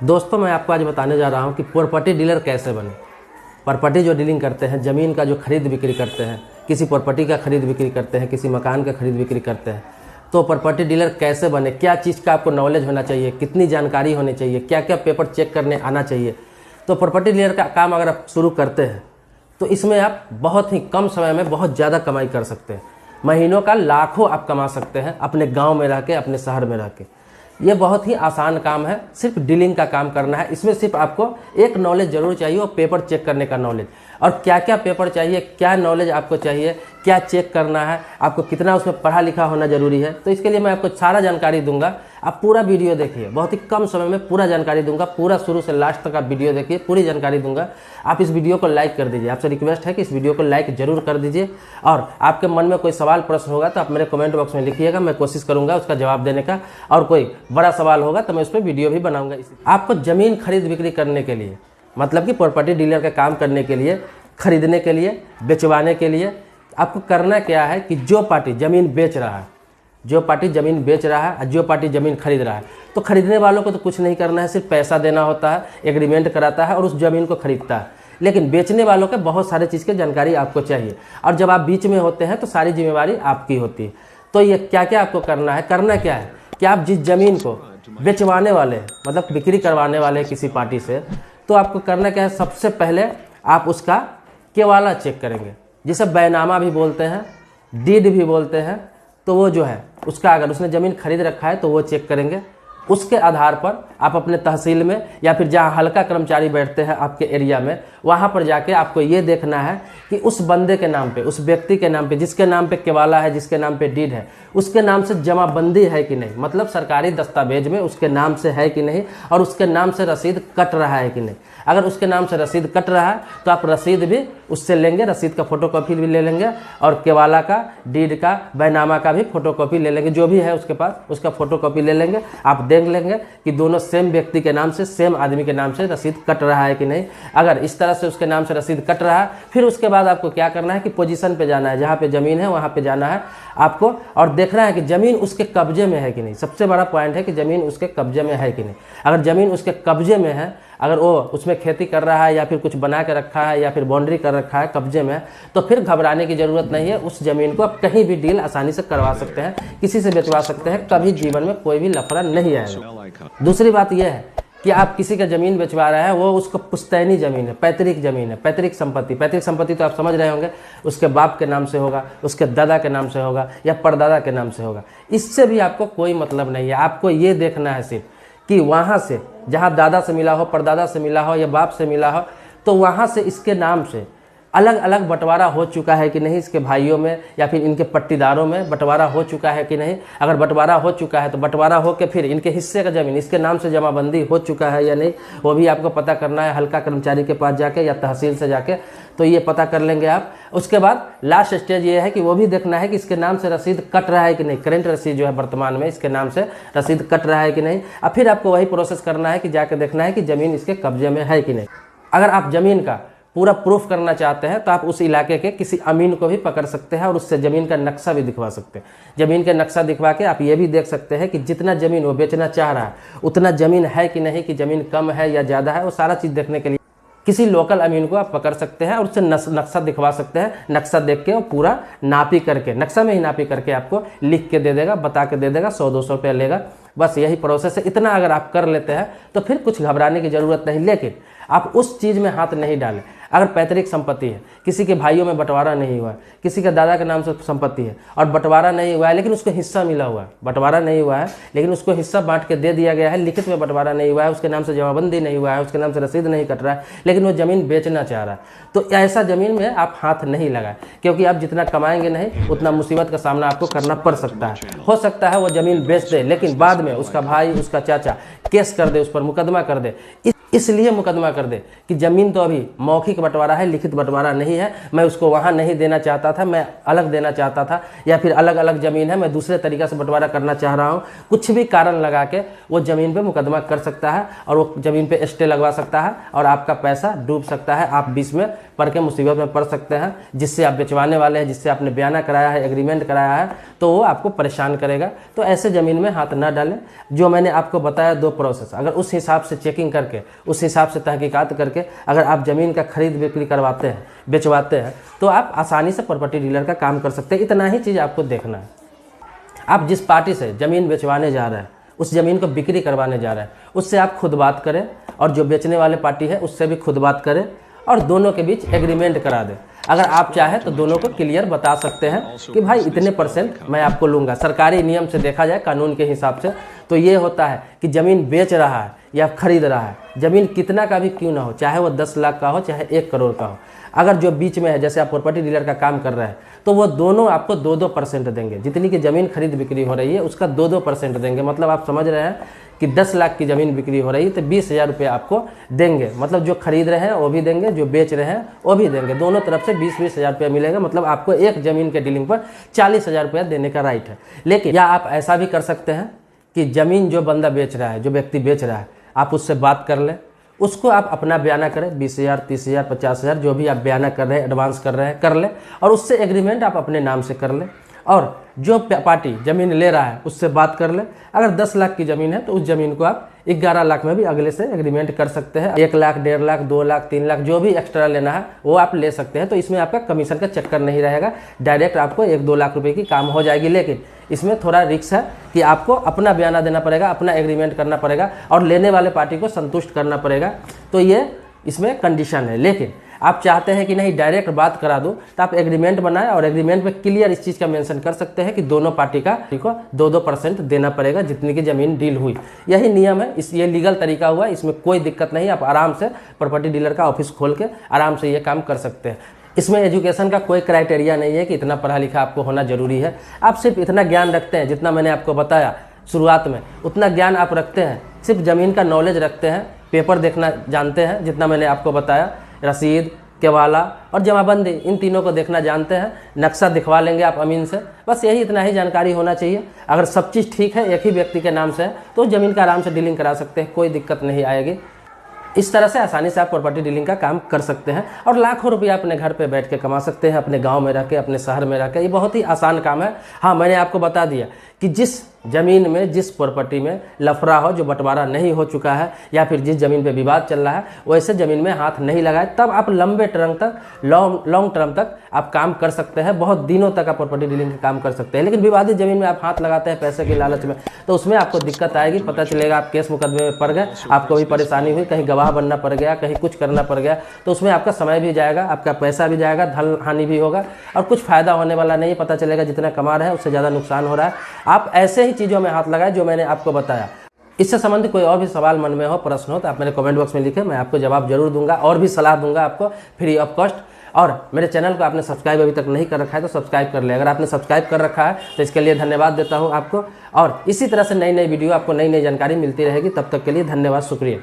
दोस्तों मैं आपको आज बताने जा रहा हूं कि प्रॉपर्टी डीलर कैसे बने। प्रॉपर्टी जो डीलिंग करते हैं, ज़मीन का जो खरीद बिक्री करते हैं, किसी प्रॉपर्टी का खरीद बिक्री करते हैं, किसी मकान का खरीद बिक्री करते हैं, तो प्रॉपर्टी डीलर कैसे बने, क्या चीज़ का आपको नॉलेज होना चाहिए, कितनी जानकारी होनी चाहिए, क्या क्या पेपर चेक करने आना चाहिए। तो प्रॉपर्टी डीलर का काम अगर आप शुरू करते हैं तो इसमें आप बहुत ही कम समय में बहुत ज़्यादा कमाई कर सकते हैं। महीनों का लाखों आप कमा सकते हैं अपने गाँव में रह के, अपने शहर में रह के। ये बहुत ही आसान काम है, सिर्फ डीलिंग का काम करना है। इसमें सिर्फ आपको एक नॉलेज जरूर चाहिए, वो पेपर चेक करने का नॉलेज। और क्या क्या पेपर चाहिए, क्या नॉलेज आपको चाहिए, क्या चेक करना है, आपको कितना उसमें पढ़ा लिखा होना जरूरी है, तो इसके लिए मैं आपको सारा जानकारी दूंगा। आप पूरा वीडियो देखिए, बहुत ही कम समय में पूरा जानकारी दूंगा। पूरा शुरू से लास्ट तक आप वीडियो देखिए, पूरी जानकारी दूंगा। आप इस वीडियो को लाइक कर दीजिए, आपसे रिक्वेस्ट है कि इस वीडियो को लाइक जरूर कर दीजिए। और आपके मन में कोई सवाल प्रश्न होगा तो आप मेरे कमेंट बॉक्स में लिखिएगा, मैं कोशिश करूंगा उसका जवाब देने का। और कोई बड़ा सवाल होगा तो मैं उस पर वीडियो भी बनाऊंगा। आपको ज़मीन खरीद बिक्री करने के लिए, मतलब कि प्रॉपर्टी डीलर का काम करने के लिए, खरीदने के लिए, बेचवाने के लिए आपको करना क्या है कि जो पार्टी ज़मीन बेच रहा है, जो पार्टी ज़मीन बेच रहा है, जो पार्टी ज़मीन खरीद रहा है, तो खरीदने वालों को तो कुछ नहीं करना है, सिर्फ पैसा देना होता है, एग्रीमेंट कराता है और उस ज़मीन को खरीदता है। लेकिन बेचने वालों के बहुत सारे चीज़ की जानकारी आपको चाहिए, और जब आप बीच में होते हैं तो सारी जिम्मेवारी आपकी होती है। तो ये क्या क्या आपको करना है, करना क्या है कि आप जिस ज़मीन को बेचवाने वाले हैं, मतलब बिक्री करवाने वाले हैं किसी पार्टी से, तो आपको करना क्या है, सबसे पहले आप उसका केवाला चेक करेंगे, जिसे बैनामा भी बोलते हैं, डीड भी बोलते हैं। तो वो जो है उसका, अगर उसने ज़मीन खरीद रखा है तो वो चेक करेंगे। उसके आधार पर आप अपने तहसील में या फिर जहाँ हल्का कर्मचारी बैठते हैं आपके एरिया में, वहाँ पर जाके आपको ये देखना है कि उस बंदे के नाम पे, उस व्यक्ति के नाम पे, जिसके नाम पे केवाला है, जिसके नाम पे डीड है, उसके नाम से जमाबंदी है कि नहीं, मतलब सरकारी दस्तावेज में उसके नाम से है कि नहीं, और उसके नाम से रसीद कट रहा है कि नहीं। अगर उसके नाम से रसीद कट रहा है तो आप रसीद भी उससे लेंगे, रसीद का फोटोकॉपी भी ले लेंगे, और केवाला का, डीड का, बैनामा का भी फोटोकॉपी ले लेंगे, जो भी है उसके पास उसका फोटोकॉपी ले लेंगे। आप देख लेंगे कि दोनों सेम व्यक्ति के नाम से, सेम आदमी के नाम से रसीद कट रहा है कि नहीं। अगर इस तरह से उसके नाम से रसीद कट रहा है, फिर उसके बाद आपको क्या करना है कि पोजीशन पे जाना है, जहाँ पे ज़मीन है वहाँ पे जाना है आपको, और देखना है कि ज़मीन उसके कब्जे में है कि नहीं। सबसे बड़ा पॉइंट है कि ज़मीन उसके कब्जे में है कि नहीं। अगर ज़मीन उसके कब्जे में है, अगर वो उसमें खेती कर रहा है या फिर कुछ बना के रखा है या फिर बाउंड्री कर रखा है, कब्जे में, तो फिर घबराने की ज़रूरत नहीं है। उस ज़मीन को आप कहीं भी डील आसानी से करवा सकते हैं, किसी से बेचवा सकते हैं, कभी जीवन में कोई भी लफड़ा नहीं आएगा। दूसरी बात यह है कि आप किसी का ज़मीन बेचवा रहे हैं, वो उसको पुश्तैनी ज़मीन है, पैतृक ज़मीन है, पैतृक संपत्ति। पैतृक संपत्ति तो आप समझ रहे होंगे, उसके बाप के नाम से होगा, उसके दादा के नाम से होगा या परदादा के नाम से होगा। इससे भी आपको कोई मतलब नहीं है। आपको ये देखना है सिर्फ कि वहाँ से, जहाँ दादा से मिला हो, परदादा से मिला हो या बाप से मिला हो, तो वहाँ से इसके नाम से अलग अलग बंटवारा हो चुका है कि नहीं, इसके भाइयों में या फिर इनके पट्टीदारों में बंटवारा हो चुका है कि नहीं। अगर बंटवारा हो चुका है तो बंटवारा हो के फिर इनके हिस्से का ज़मीन इसके नाम से जमाबंदी हो चुका है या नहीं, वो भी आपको पता करना है हल्का कर्मचारी के पास जाके या तहसील से जाके। तो ये पता कर लेंगे आप। उसके बाद लास्ट स्टेज ये है कि वो भी देखना है कि इसके नाम से रसीद कट रहा है कि नहीं, करेंट रसीद जो है वर्तमान में इसके नाम से रसीद कट रहा है कि नहीं। अब फिर आपको वही प्रोसेस करना है कि जाके देखना है कि ज़मीन इसके कब्जे में है कि नहीं। अगर आप ज़मीन का पूरा प्रूफ करना चाहते हैं तो आप उस इलाके के किसी अमीन को भी पकड़ सकते हैं और उससे ज़मीन का नक्शा भी दिखवा सकते हैं। ज़मीन का नक्शा दिखवा के आप ये भी देख सकते हैं कि जितना ज़मीन वो बेचना चाह रहा है उतना ज़मीन है कि नहीं, कि ज़मीन कम है या ज़्यादा है। वो सारा चीज़ देखने के लिए किसी लोकल अमीन को आप पकड़ सकते हैं और उससे नक्शा दिखवा सकते हैं। नक्शा देख के वो पूरा नापी करके, नक्शा में ही नापी करके आपको लिख के दे देगा, बता के दे देगा, 100-200 रुपया लेगा। बस यही प्रोसेस है। इतना अगर आप कर लेते हैं तो फिर कुछ घबराने की ज़रूरत नहीं। लेकिन आप उस चीज़ में हाथ नहीं डालें। अगर पैतृक संपत्ति है, किसी के भाइयों में बंटवारा नहीं हुआ है, किसी के दादा के नाम से संपत्ति है और बंटवारा नहीं हुआ है, लेकिन उसको हिस्सा मिला हुआ है, बंटवारा नहीं हुआ है लेकिन उसको हिस्सा बांट के दे दिया गया है, लिखित में बंटवारा नहीं हुआ है, उसके नाम से जमाबंदी नहीं हुआ है, उसके नाम से रसीद नहीं कट रहा है, लेकिन वो ज़मीन बेचना चाह रहा है, तो ऐसा ज़मीन में आप हाथ नहीं लगाएं। क्योंकि आप जितना कमाएंगे नहीं उतना मुसीबत का सामना आपको करना पड़ सकता है। हो सकता है वो ज़मीन बेच दे, लेकिन बाद में उसका भाई, उसका चाचा केस कर दे, उस पर मुकदमा कर दे। इसलिए मुकदमा कर दे कि ज़मीन तो अभी मौखिक बंटवारा है, लिखित बंटवारा नहीं है, मैं उसको वहाँ नहीं देना चाहता था, मैं अलग देना चाहता था, या फिर अलग अलग ज़मीन है, मैं दूसरे तरीक़े से बंटवारा करना चाह रहा हूँ। कुछ भी कारण लगा के वो ज़मीन पे मुकदमा कर सकता है और वो ज़मीन पे स्टे लगवा सकता है और आपका पैसा डूब सकता है। आप बीच में पड़ के मुसीबत में पड़ सकते हैं, जिससे आप बेचवाने वाले हैं, जिससे आपने बयाना कराया है, एग्रीमेंट कराया है, तो वो आपको परेशान करेगा। तो ऐसे ज़मीन में हाथ ना डालें। जो मैंने आपको बताया 2 प्रोसेस, अगर उस हिसाब से चेकिंग करके, उस हिसाब से तहकीकात करके अगर आप ज़मीन का खरीद बिक्री करवाते हैं, बेचवाते हैं, तो आप आसानी से प्रॉपर्टी डीलर का काम कर सकते हैं। इतना ही चीज़ आपको देखना है। आप जिस पार्टी से ज़मीन बेचवाने जा रहे हैं, उस ज़मीन को बिक्री करवाने जा रहे हैं, उससे आप खुद बात करें और जो बेचने वाले पार्टी है उससे भी खुद बात करें और दोनों के बीच एग्रीमेंट करा दें। अगर आप चाहें तो दोनों को क्लियर बता सकते हैं कि भाई इतने % मैं आपको लूँगा। सरकारी नियम से देखा जाए, कानून के हिसाब से, तो ये होता है कि ज़मीन बेच रहा है या खरीद रहा है, ज़मीन कितना का भी क्यों ना हो, चाहे वो 10 लाख का हो, चाहे 1 करोड़ का हो, अगर जो बीच में है, जैसे आप प्रॉपर्टी डीलर का काम कर रहे हैं, तो वो दोनों आपको 2-2% देंगे। जितनी की ज़मीन खरीद बिक्री हो रही है उसका 2-2% देंगे। मतलब आप समझ रहे हैं कि 10 लाख की ज़मीन बिक्री हो रही है तो 20,000 रुपये आपको देंगे। मतलब जो खरीद रहे हैं वो भी देंगे, जो बेच रहे हैं वो भी देंगे, दोनों तरफ से 20-20 हज़ार रुपया मिलेगा। मतलब आपको एक ज़मीन के डीलिंग पर 40,000 रुपया देने का राइट है। लेकिन या आप ऐसा भी कर सकते हैं कि ज़मीन जो बंदा बेच रहा है, जो व्यक्ति बेच रहा है, आप उससे बात कर लें, उसको आप अपना बयाना करें, 20,000, 30,000, 50,000, जो भी आप बयाना कर रहे हैं, एडवांस कर रहे हैं, कर लें और उससे एग्रीमेंट आप अपने नाम से कर लें। और जो पार्टी ज़मीन ले रहा है उससे बात कर ले। अगर 10 लाख की ज़मीन है तो उस ज़मीन को आप 11 लाख में भी अगले से एग्रीमेंट कर सकते हैं। 1 लाख, 1.5 लाख, 2 लाख, 3 लाख, जो भी एक्स्ट्रा लेना है वो आप ले सकते हैं। तो इसमें आपका कमीशन का चक्कर नहीं रहेगा, डायरेक्ट आपको 1-2 लाख रुपए की काम हो जाएगी। लेकिन इसमें थोड़ा रिस्क है कि आपको अपना बयाना देना पड़ेगा, अपना एग्रीमेंट करना पड़ेगा और लेने वाले पार्टी को संतुष्ट करना पड़ेगा। तो ये इसमें कंडीशन है। लेकिन आप चाहते हैं कि नहीं डायरेक्ट बात करा दो, तो आप एग्रीमेंट बनाएं और एग्रीमेंट में क्लियर इस चीज़ का मेंशन कर सकते हैं कि दोनों पार्टी को 2-2% देना पड़ेगा जितनी की ज़मीन डील हुई। यही नियम है, ये लीगल तरीका हुआ, इसमें कोई दिक्कत नहीं। आप आराम से प्रॉपर्टी डीलर का ऑफिस खोल के आराम से ये काम कर सकते हैं। इसमें एजुकेशन का कोई क्राइटेरिया नहीं है कि इतना पढ़ा लिखा आपको होना जरूरी है। आप सिर्फ इतना ज्ञान रखते हैं, जितना मैंने आपको बताया शुरुआत में, उतना ज्ञान आप रखते हैं, सिर्फ ज़मीन का नॉलेज रखते हैं, पेपर देखना जानते हैं, जितना मैंने आपको बताया, रसीद, केवाला और जमाबंदी, इन तीनों को देखना जानते हैं, नक्शा दिखवा लेंगे आप अमीन से, बस यही इतना ही जानकारी होना चाहिए। अगर सब चीज़ ठीक है, एक ही व्यक्ति के नाम से है, तो ज़मीन का आराम से डीलिंग करा सकते हैं, कोई दिक्कत नहीं आएगी। इस तरह से आसानी से आप प्रॉपर्टी डीलिंग का काम कर सकते हैं और लाखों रुपया अपने घर पे बैठ के कमा सकते हैं, अपने गांव में रह के, अपने शहर में रह के। ये बहुत ही आसान काम है। हाँ, मैंने आपको बता दिया कि जिस ज़मीन में, जिस प्रॉपर्टी में लफड़ा हो, जो बंटवारा नहीं हो चुका है, या फिर जिस ज़मीन पे विवाद चल रहा है, वैसे ज़मीन में हाथ नहीं लगाए, तब आप लंबे टर्म तक, लॉन्ग टर्म तक आप काम कर सकते हैं। बहुत दिनों तक आप प्रॉपर्टी डीलिंग का काम कर सकते हैं। लेकिन विवादित ज़मीन में आप हाथ लगाते हैं पैसे के लालच में, तो उसमें आपको दिक्कत आएगी। पता चलेगा आप केस मुकदमे में पड़ गए, आपको भी परेशानी हुई, कहीं गवाह बनना पड़ गया, कहीं कुछ करना पड़ गया, तो उसमें आपका समय भी जाएगा, आपका पैसा भी जाएगा, धन हानि भी होगा और कुछ फ़ायदा होने वाला नहीं। पता चलेगा जितना कमा रहे हैं उससे ज़्यादा नुकसान हो रहा है। आप ऐसे ही चीज़ों में हाथ लगाए जो मैंने आपको बताया। इससे संबंधित कोई और भी सवाल मन में हो, प्रश्न हो, तो आप मेरे कमेंट बॉक्स में लिखें, मैं आपको जवाब जरूर दूंगा और भी सलाह दूंगा आपको फ्री ऑफ कॉस्ट। और मेरे चैनल को आपने सब्सक्राइब अभी तक नहीं कर रखा है तो सब्सक्राइब कर ले। अगर आपने सब्सक्राइब कर रखा है तो इसके लिए धन्यवाद देता हूँ आपको। और इसी तरह से नई नई वीडियो, आपको नई नई जानकारी मिलती रहेगी। तब तक के लिए धन्यवाद, शुक्रिया।